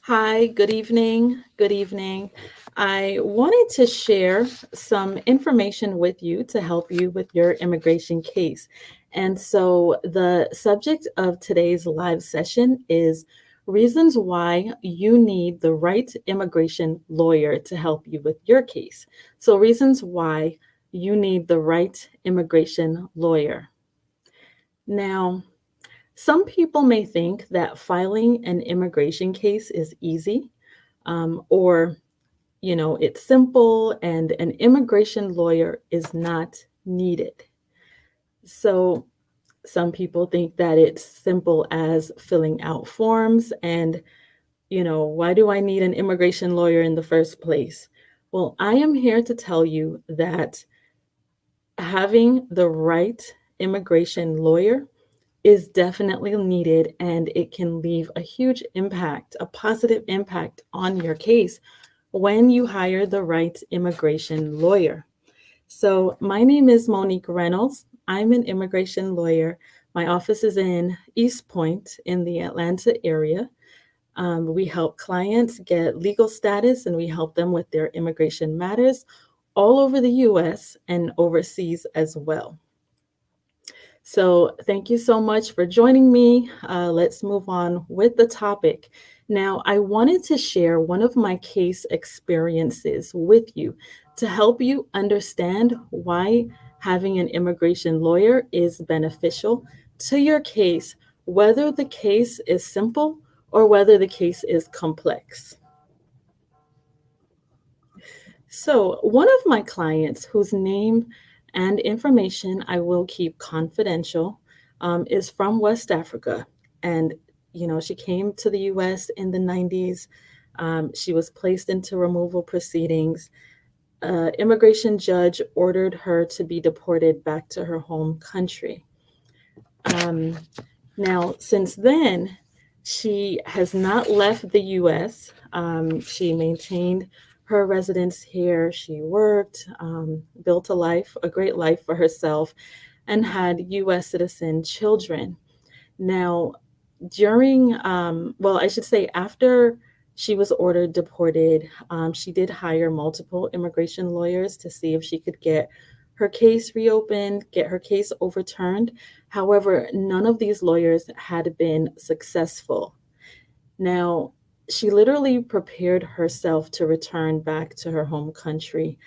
Hi, good evening. Good evening. I wanted to share some information with you to help you with your immigration case. And so, the subject of today's live session is reasons why you need the right immigration lawyer to help you with your case. So, reasons why you need the right immigration lawyer. Now, some people may think that filing an immigration case is easy, or it's simple and an immigration lawyer is not needed. So some people think that it's simple as filling out forms and, why do I need an immigration lawyer in the first place? Well, I am here to tell you that having the right immigration lawyer is definitely needed and it can leave a huge impact, a positive impact on your case when you hire the right immigration lawyer. So, my name is Monique Reynolds. I'm an immigration lawyer. My office is in East Point in the Atlanta area. We help clients get legal status and we help them with their immigration matters all over the US and overseas as well. So, thank you so much for joining me. Let's move on with the topic. Now, I wanted to share one of my case experiences with you to help you understand why having an immigration lawyer is beneficial to your case, whether the case is simple or whether the case is complex. So, one of my clients, whose name and information I will keep confidential, is from West Africa. And, she came to the US in the 90s. She was placed into removal proceedings. Immigration judge ordered her to be deported back to her home country. Um, Now, since then, she has not left the US. She maintained her residence here. She worked, built a great life for herself, and had US citizen children. Now, I should say, after she was ordered deported, she did hire multiple immigration lawyers to see if she could get her case reopened, get her case overturned. However, none of these lawyers had been successful. Now, she literally prepared herself to return back to her home country.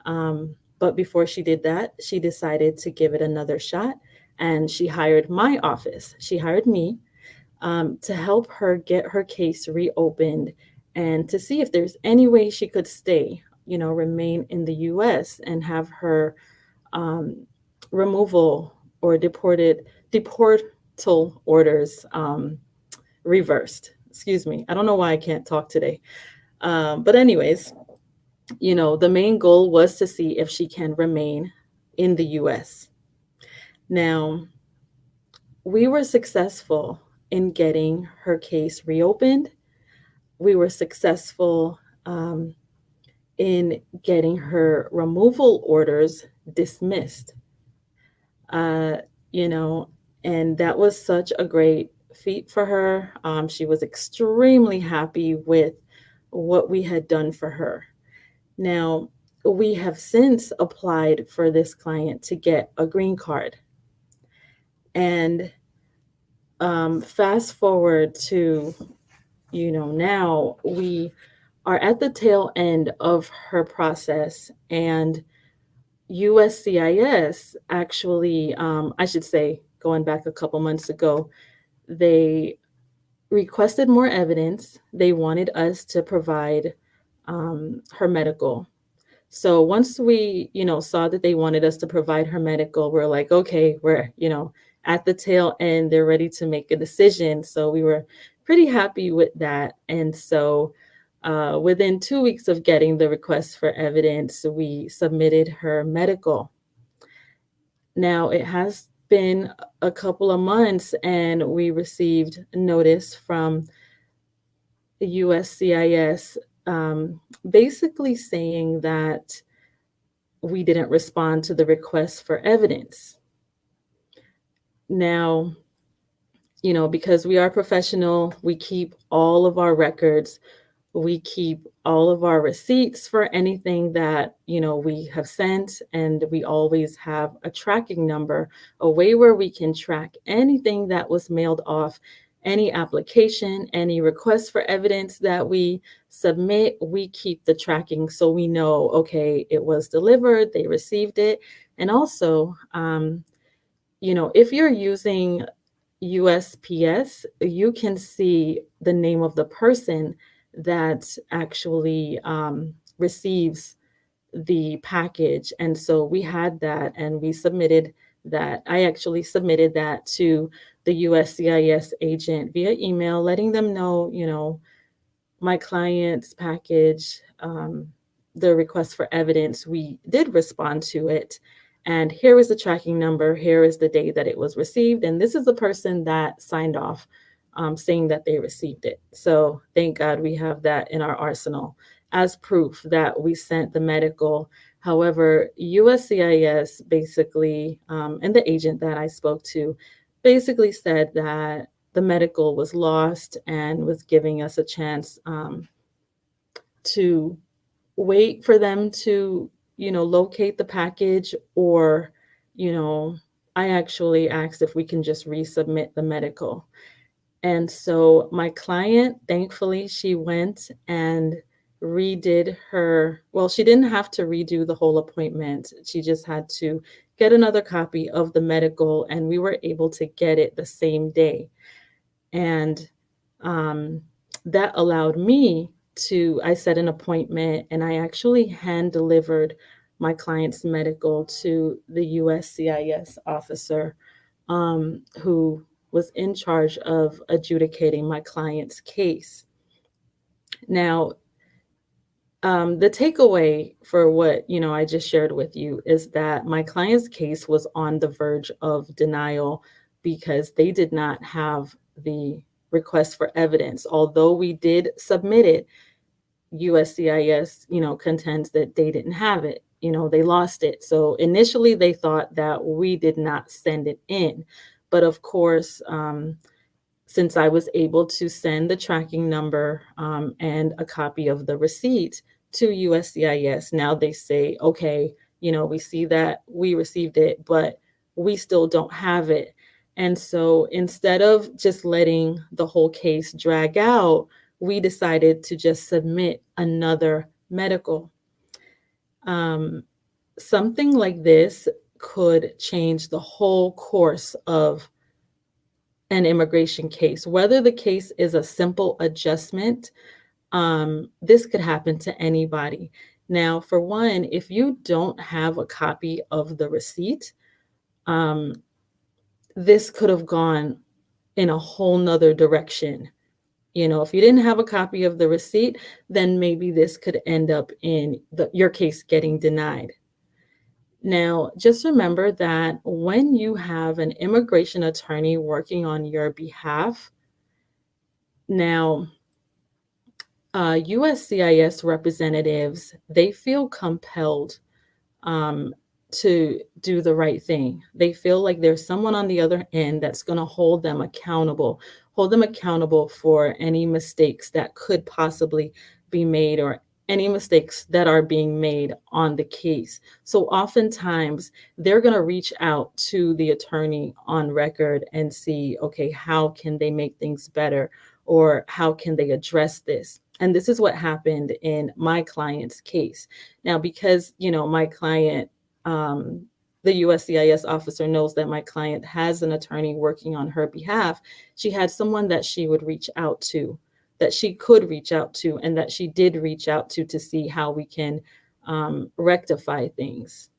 But before she did that, she decided to give it another shot and she hired my office. She hired me to help her get her case reopened and to see if there's any way she could stay, remain in the US and have her um, removal or deportal orders reversed. Excuse me. I don't know why I can't talk today. But, anyways, the main goal was to see if she can remain in the US. Now, we were successful in getting her case reopened. We were successful in getting her removal orders dismissed. Uh, you know, and that was such a great feat for her. She was extremely happy with what we had done for her. Now, we have since applied for this client to get a green card. And fast forward to, now we are at the tail end of her process, and USCIS actually, I should say, going back a couple months ago, they requested more evidence. They wanted us to provide her medical. So once we, saw that they wanted us to provide her medical, we're like, okay, we're, at the tail end, they're ready to make a decision. So we were pretty happy with that. And so within 2 weeks of getting the request for evidence, we submitted her medical. Now it has been a couple of months and we received notice from the USCIS basically saying that we didn't respond to the request for evidence. Now, because we are professional, we keep all of our records, we keep all of our receipts for anything that, we have sent, and we always have a tracking number, a way where we can track anything that was mailed off, any application, any request for evidence that we submit, we keep the tracking so we know, okay, it was delivered, they received it. And also, if you're using USPS, you can see the name of the person that actually receives the package. And so we had that, and we submitted that. I actually submitted that to the USCIS agent via email, letting them know, my client's package, the request for evidence, we did respond to it. And here is the tracking number. Here is the day that it was received. And this is the person that signed off saying that they received it. So thank God we have that in our arsenal as proof that we sent the medical. However, USCIS basically, and the agent that I spoke to basically said that the medical was lost and was giving us a chance to wait for them to, locate the package, or, you know, I actually asked if we can just resubmit the medical. And so my client, thankfully, she went and redid well, she didn't have to redo the whole appointment. She just had to get another copy of the medical, and we were able to get it the same day. And um, that allowed me I set an appointment, and I actually hand delivered my client's medical to the USCIS officer who was in charge of adjudicating my client's case. Now, the takeaway for what I just shared with you is that my client's case was on the verge of denial because they did not have the request for evidence. Although we did submit it, USCIS, contends that they didn't have it. They lost it. So initially they thought that we did not send it in. But of course, since I was able to send the tracking number and a copy of the receipt to USCIS, now they say, okay, we see that we received it, but we still don't have it. And so instead of just letting the whole case drag out, we decided to just submit another medical. Something like this could change the whole course of an immigration case. Whether the case is a simple adjustment, this could happen to anybody. Now, for one, if you don't have a copy of the receipt, this could have gone in a whole nother direction. If you didn't have a copy of the receipt, then maybe this could end up in your case getting denied. Now, just remember that when you have an immigration attorney working on your behalf, now, USCIS representatives, they feel compelled to do the right thing. They feel like there's someone on the other end that's going to hold them accountable for any mistakes that could possibly be made, or any mistakes that are being made on the case. So oftentimes they're going to reach out to the attorney on record and see, okay, how can they make things better, or how can they address this? And this is what happened in my client's case. Now, because, my client, the USCIS officer knows that my client has an attorney working on her behalf, she had someone that she would reach out to, that she could reach out to, and that she did reach out to see how we can rectify things.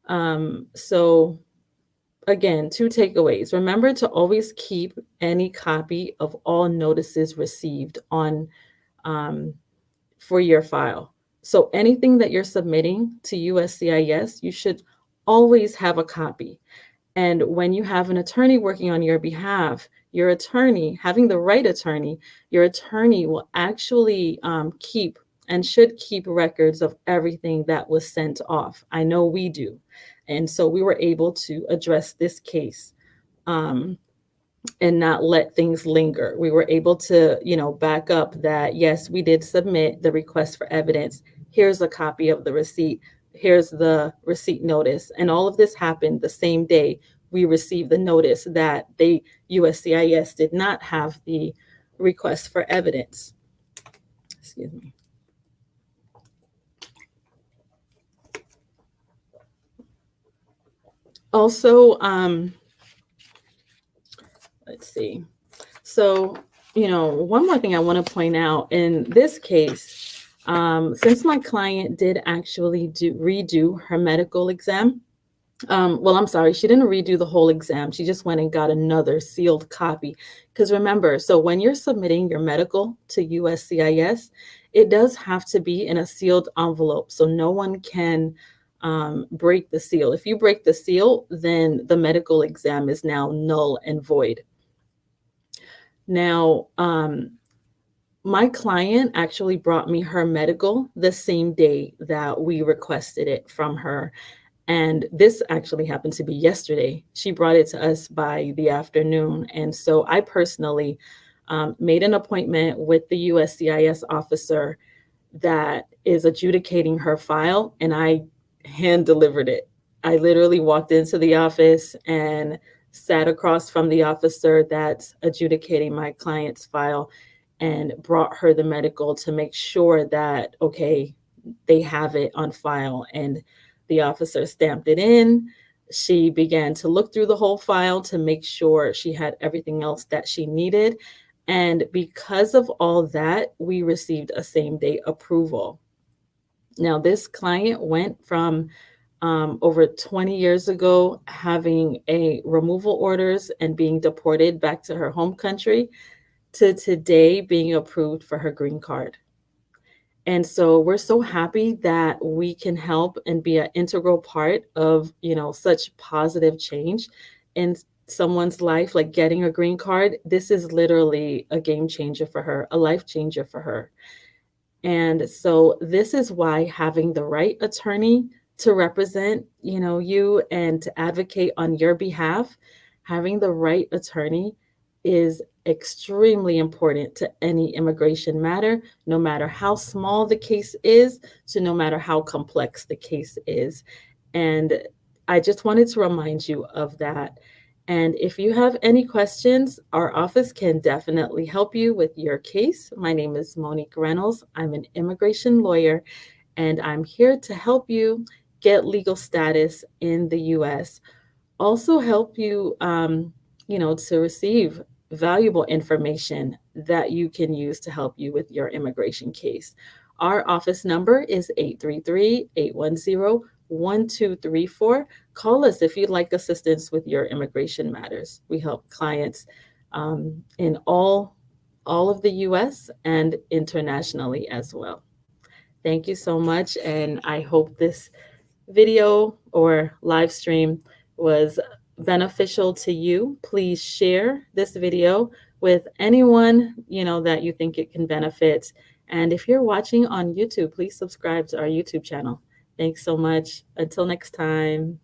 So again, two takeaways. Remember to always keep any copy of all notices received on for your file. So anything that you're submitting to USCIS, you should always have a copy. And when you have an attorney working on your behalf, your attorney, having the right attorney, your attorney will actually keep and should keep records of everything that was sent off. I know we do. And so we were able to address this case and not let things linger. We were able to, back up that, yes, we did submit the request for evidence. Here's a copy of the receipt. Here's the receipt notice. And all of this happened the same day we received the notice that the USCIS did not have the request for evidence. Excuse me. Also, let's see. So, one more thing I want to point out in this case, since my client did actually redo her medical exam, well, I'm sorry, she didn't redo the whole exam. She just went and got another sealed copy. Because remember, so when you're submitting your medical to USCIS, it does have to be in a sealed envelope. So no one can break the seal. If you break the seal, then the medical exam is now null and void. Now, my client actually brought me her medical the same day that we requested it from her. And this actually happened to be yesterday. She brought it to us by the afternoon. And so I personally made an appointment with the USCIS officer that is adjudicating her file, and I hand delivered it. I literally walked into the office and sat across from the officer that's adjudicating my client's file and brought her the medical to make sure that, okay, they have it on file. And the officer stamped it in. She began to look through the whole file to make sure she had everything else that she needed. And because of all that, we received a same day approval. Now, this client went from over 20 years ago having a removal orders and being deported back to her home country to today being approved for her green card. And so we're so happy that we can help and be an integral part of, such positive change in someone's life, like getting a green card. This is literally a game changer for her, a life changer for her. And so this is why having the right attorney to represent, you and to advocate on your behalf, having the right attorney is extremely important to any immigration matter, no matter how small the case is, to no matter how complex the case is. And I just wanted to remind you of that. And if you have any questions, our office can definitely help you with your case. My name is Monique Reynolds. I'm an immigration lawyer, and I'm here to help you get legal status in the U.S. Also help you, to receive valuable information that you can use to help you with your immigration case. Our office number is 833-810-1234. Call us if you'd like assistance with your immigration matters. We help clients in all of the U.S. and internationally as well. Thank you so much, and I hope this video or live stream was beneficial to you. Please share this video with anyone that you think it can benefit. And if you're watching on YouTube, please subscribe to our YouTube channel. Thanks so much. Until next time.